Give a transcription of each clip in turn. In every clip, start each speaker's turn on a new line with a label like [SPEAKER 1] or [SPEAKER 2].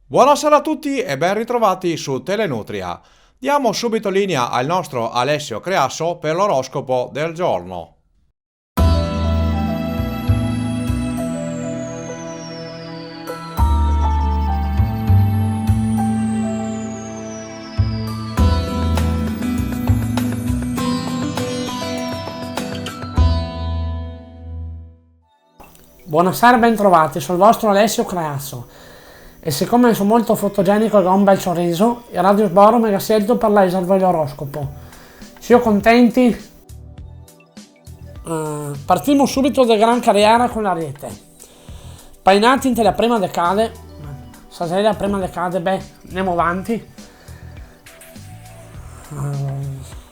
[SPEAKER 1] Buonasera a tutti e ben ritrovati su Telenutria. Diamo subito linea al nostro Alessio Creasso per l'oroscopo del giorno.
[SPEAKER 2] Buonasera e bentrovati sul vostro Alessio Creasso. E siccome sono molto fotogenico e ho un bel sorriso, il Radio Sboro mi ha scelto per leggervi l'oroscopo. Siamo contenti? Partiamo subito da gran carriera con l'Ariete. Painati in la prima decade, stasera la prima decade, andiamo avanti.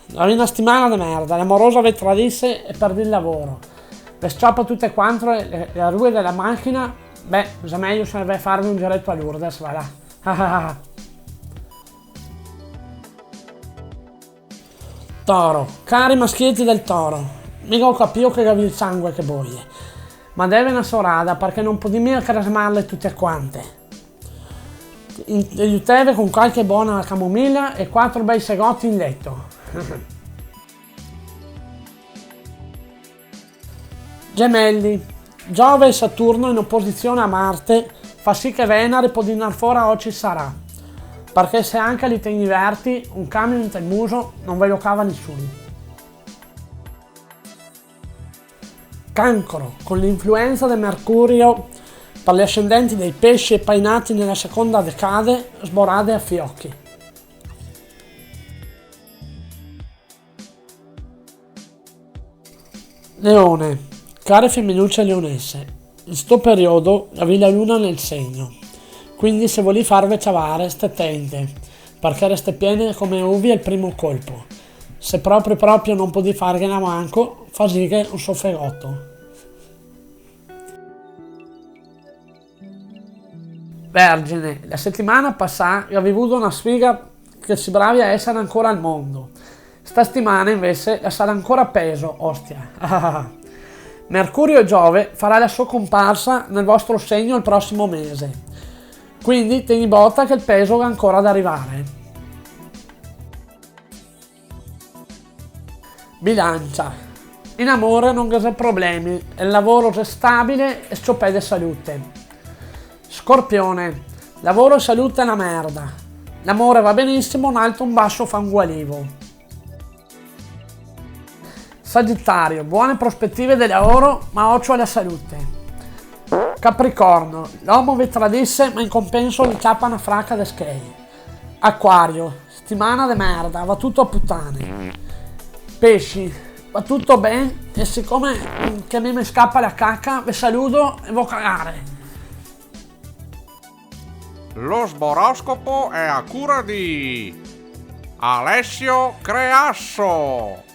[SPEAKER 2] La una settimana di merda, l'amorosa vi tradisse e perdi il lavoro. Le strappa tutte quanto le rue della macchina, già meglio sarebbe farvi un giretto a Lourdes, va là. Toro, cari maschietti del toro, mica ho capito che avevi il sangue che boie, ma deve una sorada perché non potevi mica crasmarle tutte quante. Aiutevi con qualche buona camomilla e 4 bei segotti in letto. Gemelli, Giove e Saturno in opposizione a Marte fa sì che Venere può dinar fuori oggi sarà, perché se anche li tegni verti, un camion in muso non ve lo cava nessuno. Cancro, con l'influenza del Mercurio per gli ascendenti dei pesci e painati nella seconda decade, sborade a fiocchi. Leone, care femminucce leonesse, in sto periodo avevi la luna nel segno, quindi se vuoi farvi ciavare state attente, perché reste piene come uvi al primo colpo. Se proprio non potete fargliela manco, fa sì che un soffegotto. Vergine, la settimana passata avevi avuto una sfiga che si bravi a essere ancora al mondo. Sta settimana invece sarà ancora peso, ostia. Mercurio e Giove farà la sua comparsa nel vostro segno il prossimo mese, quindi tieni botta che il peso è ancora da arrivare. Bilancia, in amore non c'è problemi, il lavoro è stabile e sciopede salute. Scorpione, lavoro e salute è una merda, l'amore va benissimo, un alto un basso fa un gualivo. Sagittario, buone prospettive del lavoro, ma occhio alla salute. Capricorno, l'uomo vi tradisse, ma in compenso gli cappa una fracca da skei. Acquario, settimana de merda, va tutto a puttane. Pesci, va tutto bene e siccome che a me mi scappa la cacca, vi saluto e vo cagare.
[SPEAKER 3] Lo sboroscopo è a cura di Alessio Creasso.